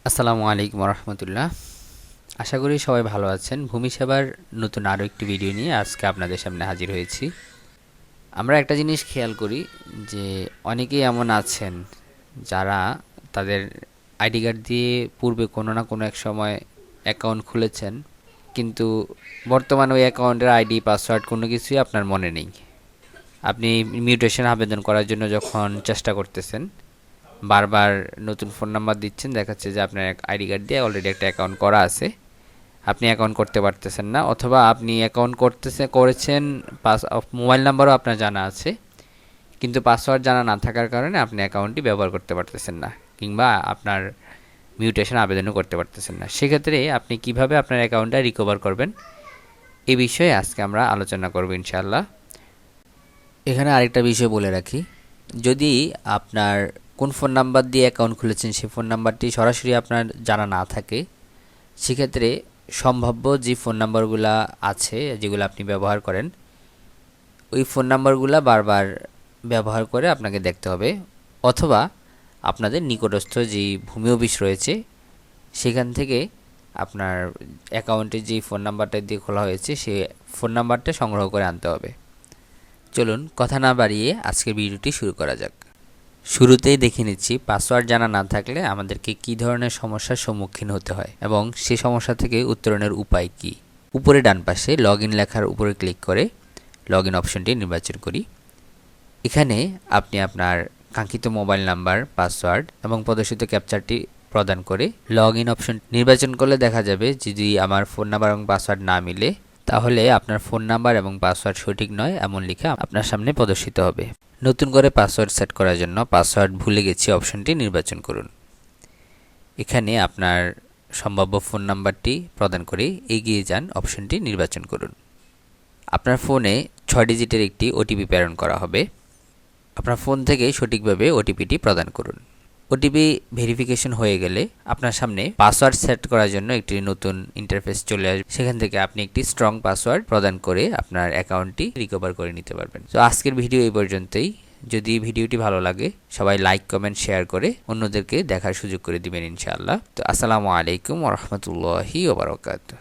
আসসালামু আলাইকুম রহমতুল্লাহ। আশা করি সবাই ভালো আছেন। ভূমি সেবার নতুন আরও একটি ভিডিও নিয়ে আজকে আপনাদের সামনে হাজির হয়েছি। আমরা একটা জিনিস খেয়াল করি যে অনেকেই এমন আছেন যারা তাদের আইডি কার্ড দিয়ে পূর্বে কোনো না কোনো এক সময় অ্যাকাউন্ট খুলেছেন, কিন্তু বর্তমানে ওই অ্যাকাউন্টের আইডি পাসওয়ার্ড কোনো কিছুই আপনার মনে নেই। আপনি মিউটেশন আবেদন করার জন্য যখন চেষ্টা করতেছেন, বারবার নতুন ফোন নাম্বার দিচ্ছেন, দেখাচ্ছে যে আপনার আইডি কার্ড দিয়ে অলরেডি একটা অ্যাকাউন্ট করা আছে, আপনি অ্যাকাউন্ট করতে পারতেছেন না। অথবা আপনি অ্যাকাউন্ট করেছেন, মোবাইল নাম্বারও আপনার জানা আছে, কিন্তু পাসওয়ার্ড জানা না থাকার কারণে আপনি অ্যাকাউন্টটি ব্যবহার করতে পারতেছেন না, কিংবা আপনার মিউটেশন আবেদনও করতে পারতেছেন না। সেক্ষেত্রে আপনি কিভাবে আপনার অ্যাকাউন্টটা রিকভার করবেন, এই বিষয়ে আজকে আমরা আলোচনা করব ইনশাআল্লাহ। এখানে আরেকটা বিষয় বলে রাখি, যদি আপনার কোন ফোন নাম্বার দিয়ে অ্যাকাউন্ট খুলেছেন সেই ফোন নাম্বারটি সরাসরি আপনার জানা না থাকে, সেক্ষেত্রে সম্ভাব্য যে ফোন নাম্বারগুলো আছে যেগুলো আপনি ব্যবহার করেন, ওই ফোন নাম্বারগুলো বারবার ব্যবহার করে আপনাকে দেখতে হবে। অথবা আপনাদের নিকটস্থ যে ভূমি অফিস রয়েছে সেখান থেকে আপনার অ্যাকাউন্টে যে ফোন নাম্বারটা দিয়ে খোলা হয়েছে সেই ফোন নাম্বারটা সংগ্রহ করে আনতে হবে। চলুন কথা না বাড়িয়ে আজকের ভিডিওটি শুরু করা যাক। শুরুতেই দেখে নিচ্ছি পাসওয়ার্ড জানা না থাকলে আমাদেরকে কী ধরনের সমস্যার সম্মুখীন হতে হয় এবং সেই সমস্যা থেকে উত্তরণের উপায় কী। উপরে ডান পাশে লগ ইন লেখার উপরে ক্লিক করে লগ ইন অপশনটি নির্বাচন করি। এখানে আপনি আপনার কাঙ্ক্ষিত মোবাইল নাম্বার, পাসওয়ার্ড এবং প্রদর্শিত ক্যাপচারটি প্রদান করে লগ ইন অপশন নির্বাচন করলে দেখা যাবে যদি আমার ফোন নাম্বার এবং পাসওয়ার্ড না মিলে, তাহলে আপনার ফোন নাম্বার এবং পাসওয়ার্ড সঠিক নয় এমন লেখা আপনার সামনে প্রদর্শিত হবে। নতুন করে পাসওয়ার্ড সেট করার জন্য পাসওয়ার্ড ভুলে গেছি অপশনটি নির্বাচন করুন। এখানে আপনার সম্ভাব্য ফোন নাম্বারটি প্রদান করে এগিয়ে যান অপশনটি নির্বাচন করুন। আপনার ফোনে 6 ডিজিটের একটি ওটিপি প্রেরণ করা হবে। আপনার ফোন থেকে সঠিকভাবে ওটিপিটি প্রদান করুন। ওটিপি ভেরিফিকেশন হয়ে গেলে আপনার সামনে পাসওয়ার্ড সেট করার জন্য একটি নতুন ইন্টারফেস চলে আসবে। সেখান থেকে আপনি একটি স্ট্রং পাসওয়ার্ড প্রদান করে আপনার অ্যাকাউন্টটি রিকভার করে নিতে পারবেন। তো আজকের ভিডিও এই পর্যন্তই। যদি ভিডিওটি ভালো লাগে সবাই লাইক, কমেন্ট, শেয়ার করে অন্যদেরকে দেখার সুযোগ করে দিবেন ইনশাআল্লাহ। তো আসসালামু আলাইকুম ওয়া রাহমাতুল্লাহি ওয়া বারাকাতুহু।